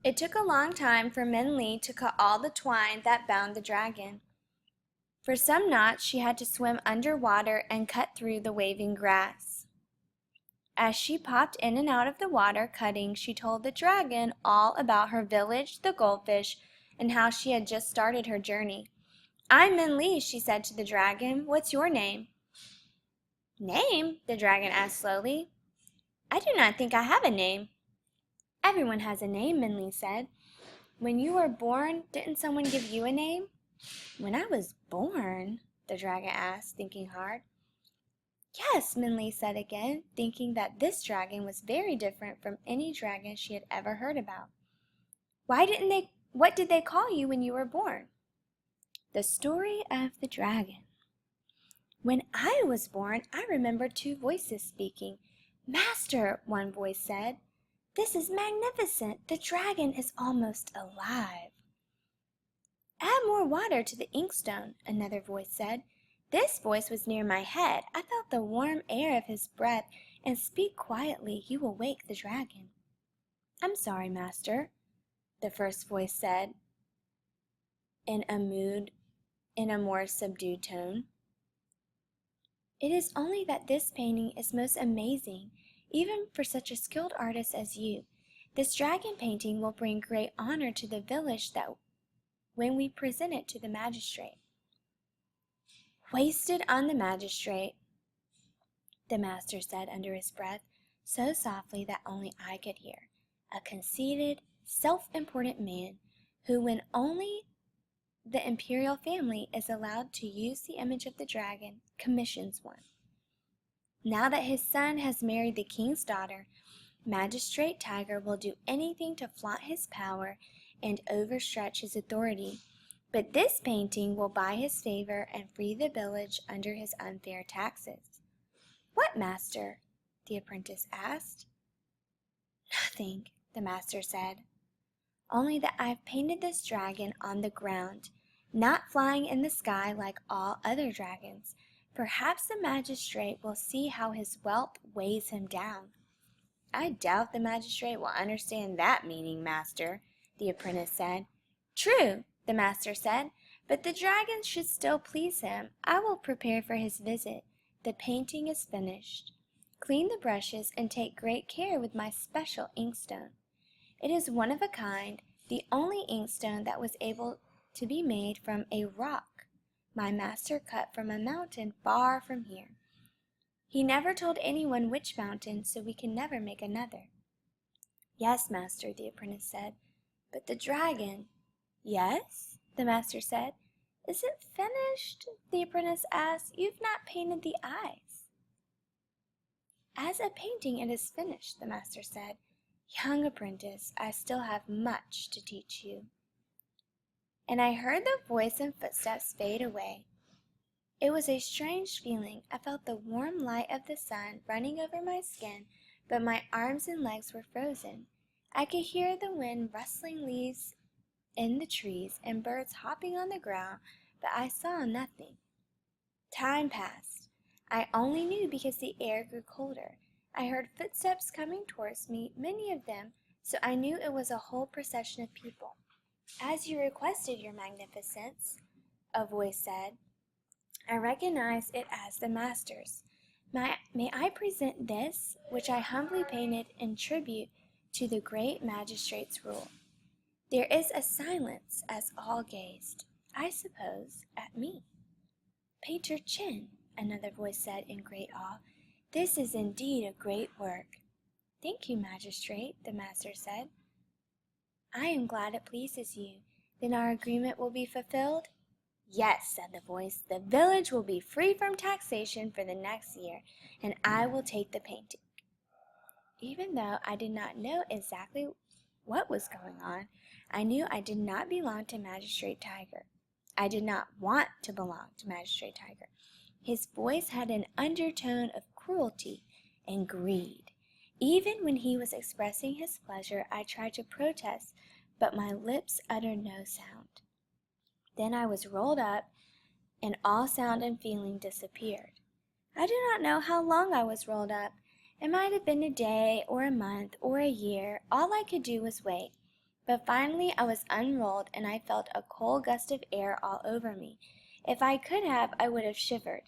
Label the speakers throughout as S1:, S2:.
S1: It took a long time for Min Li to cut all the twine that bound the dragon. For some knots she had to swim under water and cut through the waving grass. As she popped in and out of the water cutting, she told the dragon all about her village, the goldfish, and how she had just started her journey. "I'm Min Li," she said to the dragon. "What's your name?" "Name?" the dragon asked slowly. "I do not think I have a name." "Everyone has a name," Min Li said. "When you were born, didn't someone give you a name?" "When I was born?" the dragon asked, thinking hard. "Yes," Min Li said again, thinking that this dragon was very different from any dragon she had ever heard about. What did they call you when you were born?" The story of the dragon. "When I was born, I remember two voices speaking. 'Master,' one voice said, 'this is magnificent. The dragon is almost alive.' 'Add more water to the inkstone,' another voice said. This voice was near my head. I felt the warm air of his breath, and 'Speak quietly, you will wake the dragon.' 'I'm sorry, master,' the first voice said in a more subdued tone. 'It is only that this painting is most amazing, even for such a skilled artist as you. This dragon painting will bring great honor to the village when we present it to the magistrate.' 'Wasted on the magistrate,' the master said under his breath, so softly that only I could hear. 'A conceited, self-important man, who when only the imperial family is allowed to use the image of the dragon, commissions one. Now that his son has married the king's daughter, Magistrate Tiger will do anything to flaunt his power and overstretch his authority. But this painting will buy his favor and free the village under his unfair taxes.' 'What, master?' the apprentice asked. 'Nothing,' the master said. 'Only that I've painted this dragon on the ground, not flying in the sky like all other dragons. Perhaps the magistrate will see how his wealth weighs him down.' 'I doubt the magistrate will understand that meaning, master,' the apprentice said. 'True,' the master said, 'but the dragon should still please him. I will prepare for his visit. The painting is finished. Clean the brushes and take great care with my special inkstone. It is one of a kind, the only inkstone that was able to be made from a rock my master cut from a mountain far from here. He never told anyone which mountain, so we can never make another.' 'Yes, master,' the apprentice said, 'but the dragon—' 'Yes?' the master said. 'Is it finished?' the apprentice asked. 'You've not painted the eyes.' 'As a painting it is finished,' the master said. 'Young apprentice, I still have much to teach you.' And I heard the voice and footsteps fade away. It was a strange feeling. I felt the warm light of the sun running over my skin, but my arms and legs were frozen. I could hear the wind rustling leaves in the trees and birds hopping on the ground, but I saw nothing. Time passed. I only knew because the air grew colder. I heard footsteps coming towards me, many of them, so I knew it was a whole procession of people. 'As you requested, your magnificence,' a voice said. I recognized it as the master's. 'May I present this, which I humbly painted in tribute to the great magistrate's rule?' There is a silence as all gazed, I suppose, at me. 'Painter Chin,' another voice said in great awe, 'this is indeed a great work.' 'Thank you, magistrate,' the master said. 'I am glad it pleases you. Then our agreement will be fulfilled?' 'Yes,' said the voice, 'the village will be free from taxation for the next year, and I will take the painting.' Even though I did not know exactly what was going on, I knew I did not belong to Magistrate Tiger. I did not want to belong to Magistrate Tiger. His voice had an undertone of cruelty and greed. Even when he was expressing his pleasure, I tried to protest, but my lips uttered no sound. Then I was rolled up, and all sound and feeling disappeared. I do not know how long I was rolled up. It might have been a day, or a month, or a year. All I could do was wait. But finally I was unrolled, and I felt a cold gust of air all over me. If I could have, I would have shivered.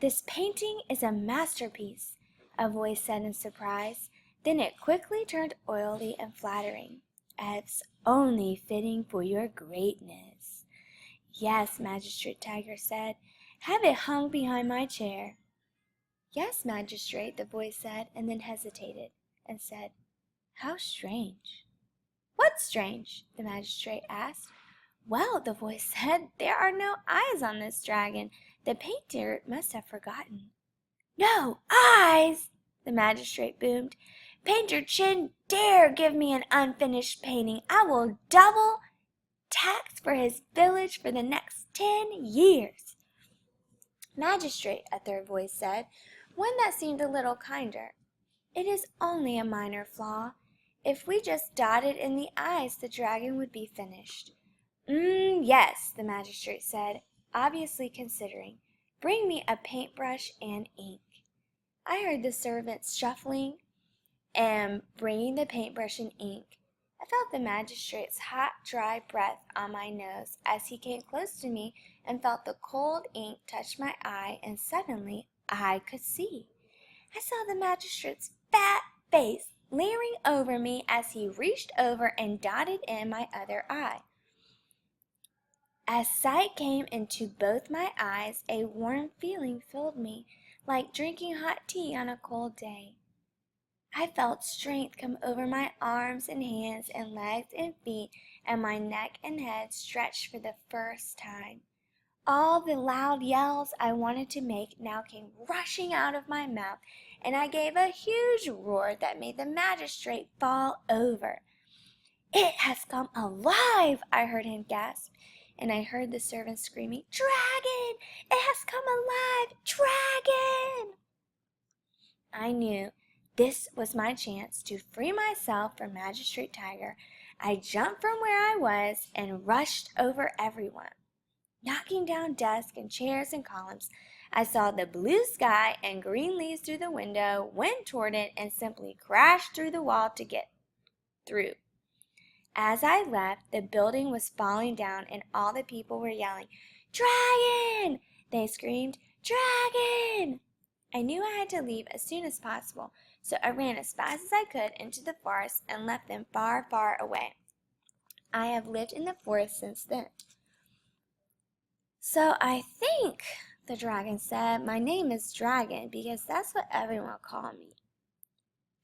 S1: "This painting is a masterpiece," a voice said in surprise. Then it quickly turned oily and flattering. "It's only fitting for your greatness." "Yes," Magistrate Tiger said. "Have it hung behind my chair." "Yes, Magistrate," the voice said, and then hesitated, and said, "How strange." "What's strange?" the magistrate asked. "Well," the voice said, "there are no eyes on this dragon. The painter must have forgotten." "No eyes!" the magistrate boomed. "Painter Chin dare give me an unfinished painting. I will double tax for his village for the next 10 years. "Magistrate," a third voice said, one that seemed a little kinder, "it is only a minor flaw. If we just dotted in the eyes, the dragon would be finished." Yes," the magistrate said, obviously considering. "Bring me a paintbrush and ink." I heard the servants shuffling and bringing the paintbrush and ink. I felt the magistrate's hot, dry breath on my nose as he came close to me, and felt the cold ink touch my eye, and suddenly I could see. I saw the magistrate's fat face leering over me as he reached over and dotted in my other eye. As sight came into both my eyes, a warm feeling filled me, like drinking hot tea on a cold day. I felt strength come over my arms and hands and legs and feet, and my neck and head stretched for the first time. All the loud yells I wanted to make now came rushing out of my mouth, and I gave a huge roar that made the magistrate fall over. "It has come alive!" I heard him gasp, and I heard the servants screaming, "Dragon! It has come alive! Dragon!" I knew this was my chance to free myself from Magistrate Tiger. I jumped from where I was and rushed over everyone. Knocking down desks and chairs and columns, I saw the blue sky and green leaves through the window, went toward it, and simply crashed through the wall to get through. As I left, the building was falling down, and all the people were yelling, "Dragon!" They screamed, "Dragon!" I knew I had to leave as soon as possible, so I ran as fast as I could into the forest and left them far, far away. I have lived in the forest since then. "So I think," the dragon said, "my name is Dragon because that's what everyone called me."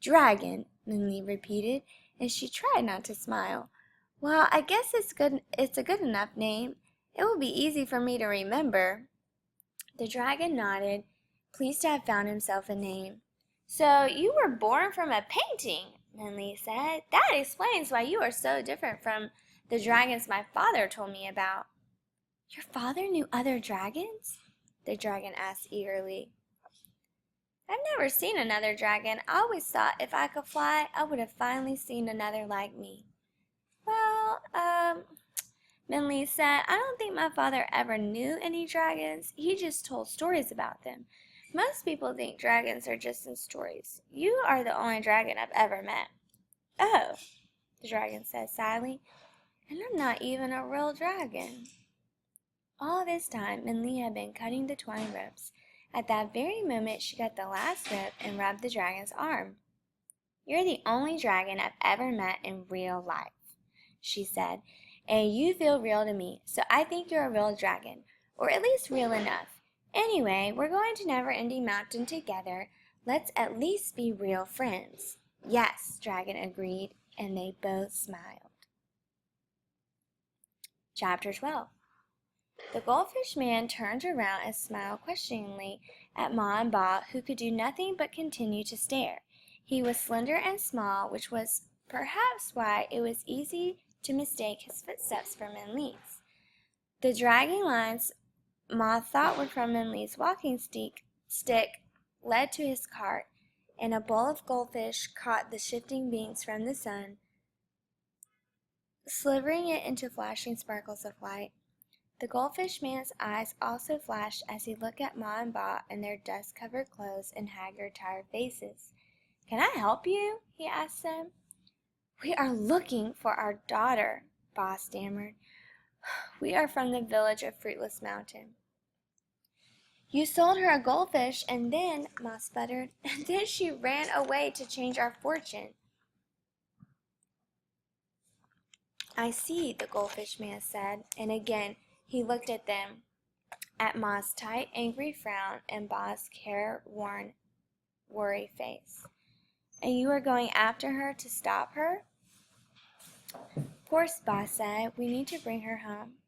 S1: "Dragon," Minli repeated, and she tried not to smile. "Well, I guess it's a good enough name. It will be easy for me to remember." The dragon nodded, pleased to have found himself a name. "So you were born from a painting," Minli said. "That explains why you are so different from the dragons my father told me about." "Your father knew other dragons?" the dragon asked eagerly. "I've never seen another dragon. I always thought if I could fly, I would have finally seen another like me." "Well, Minli said, "I don't think my father ever knew any dragons. He just told stories about them. Most people think dragons are just in stories. You are the only dragon I've ever met." "Oh," the dragon said sadly, "and I'm not even a real dragon." All this time, Minli had been cutting the twine ropes. At that very moment, she cut the last rope and rubbed the dragon's arm. "You're the only dragon I've ever met in real life," she said, "and you feel real to me, so I think you're a real dragon, or at least real enough. Anyway, we're going to Never-Ending Mountain together. Let's at least be real friends." "Yes," Dragon agreed, and they both smiled. Chapter 12. The Goldfish Man turned around and smiled questioningly at Ma and Ba, who could do nothing but continue to stare. He was slender and small, which was perhaps why it was easy to mistake his footsteps for Minli's. The dragging lines Ma thought were from Minli's walking stick led to his cart, and a bowl of goldfish caught the shifting beams from the sun, slivering it into flashing sparkles of light. The Goldfish Man's eyes also flashed as he looked at Ma and Ba in their dust-covered clothes and haggard, tired faces. "Can I help you?" he asked them. "We are looking for our daughter," Ba stammered. "We are from the village of Fruitless Mountain." "You sold her a goldfish, and then," Ma sputtered, "and then she ran away to change our fortune." "I see," the goldfish man said, and again he looked at them, at Ma's tight, angry frown and Ba's careworn, worry face. "And you are going after her to stop her?" "Of course," Ba said. "We need to bring her home."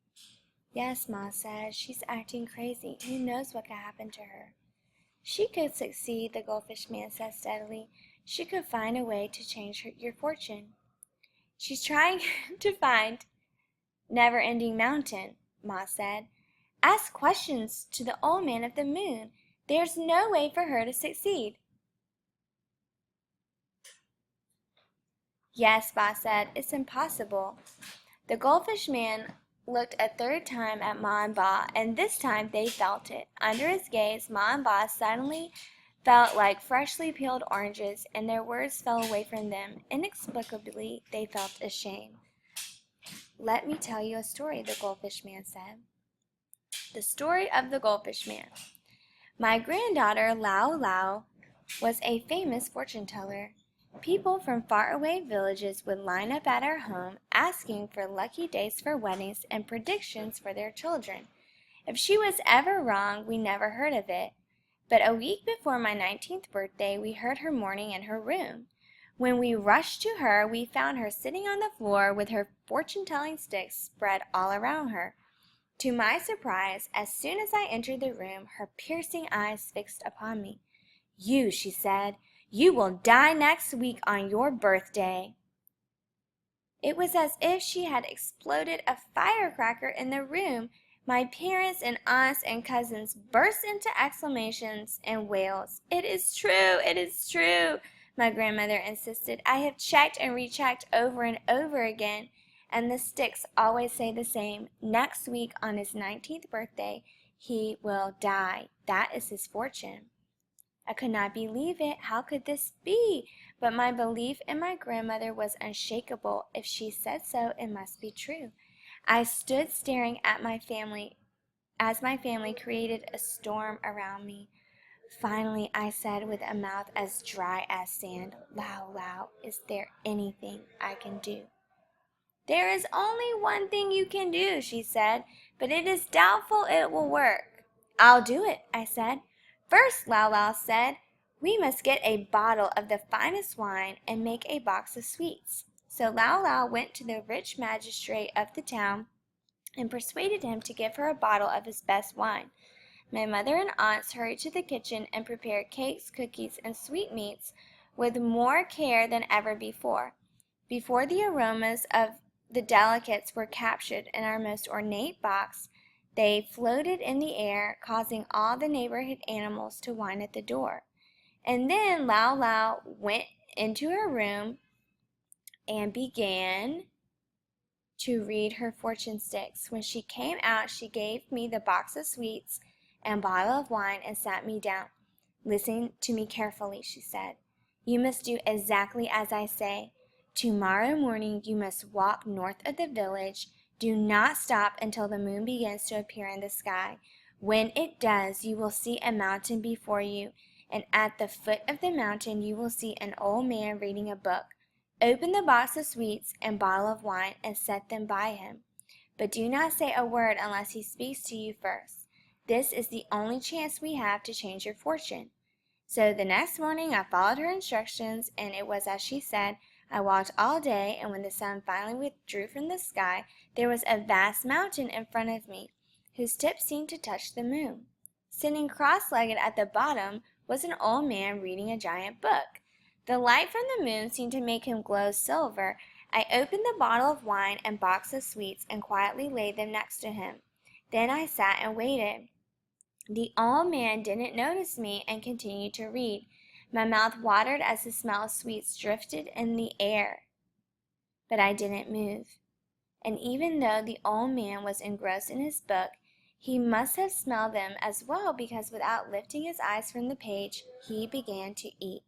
S1: "Yes," Ma said. "She's acting crazy. Who knows what could happen to her?" "She could succeed," the goldfish man said steadily. "She could find a way to change your fortune." "She's trying to find Never-Ending Mountain," Ma said. "Ask questions to the Old Man of the Moon. There's no way for her to succeed." "Yes," Ba said, "it's impossible." The goldfish man looked a third time at Ma and Ba, and this time they felt it. Under his gaze, Ma and Ba suddenly felt like freshly peeled oranges, and their words fell away from them. Inexplicably, they felt ashamed. "Let me tell you a story," the goldfish man said. The story of the goldfish man. My granddaughter, Lau Lau, was a famous fortune teller. People from faraway villages would line up at our home asking for lucky days for weddings and predictions for their children. If she was ever wrong, we never heard of it. But a week before my 19th birthday, we heard her mourning in her room. When we rushed to her, we found her sitting on the floor with her fortune-telling sticks spread all around her. To my surprise, as soon as I entered the room, her piercing eyes fixed upon me. "You," she said, "you will die next week on your birthday." It was as if she had exploded a firecracker in the room. My parents and aunts and cousins burst into exclamations and wails. "It is true! It is true!" my grandmother insisted. "I have checked and rechecked over and over again, and the sticks always say the same. Next week on his 19th birthday, he will die. That is his fortune." I could not believe it. How could this be? But my belief in my grandmother was unshakable. If she said so, it must be true. I stood staring at my family as my family created a storm around me. Finally, I said with a mouth as dry as sand, "Lau Lau, is there anything I can do?" "There is only one thing you can do," she said, "but it is doubtful it will work." "I'll do it," I said. "First," Lau Lau said, "we must get a bottle of the finest wine and make a box of sweets." So Lau Lau went to the rich magistrate of the town and persuaded him to give her a bottle of his best wine. My mother and aunts hurried to the kitchen and prepared cakes, cookies, and sweetmeats with more care than ever before. Before the aromas of the delicates were captured in our most ornate box, they floated in the air, causing all the neighborhood animals to whine at the door. And then Lau Lau went into her room and began to read her fortune sticks. When she came out, she gave me the box of sweets and bottle of wine and sat me down. "Listen to me carefully," she said. "You must do exactly as I say. Tomorrow morning you must walk north of the village. Do not stop until the moon begins to appear in the sky. When it does, you will see a mountain before you, and at the foot of the mountain you will see an old man reading a book. Open the box of sweets and bottle of wine and set them by him. But do not say a word unless he speaks to you first. This is the only chance we have to change your fortune." So the next morning I followed her instructions, and it was as she said. I walked all day, and when the sun finally withdrew from the sky, there was a vast mountain in front of me, whose tip seemed to touch the moon. Sitting cross-legged at the bottom was an old man reading a giant book. The light from the moon seemed to make him glow silver. I opened the bottle of wine and box of sweets and quietly laid them next to him. Then I sat and waited. The old man didn't notice me and continued to read. My mouth watered as the smell of sweets drifted in the air, but I didn't move. And even though the old man was engrossed in his book, he must have smelled them as well, because without lifting his eyes from the page, he began to eat.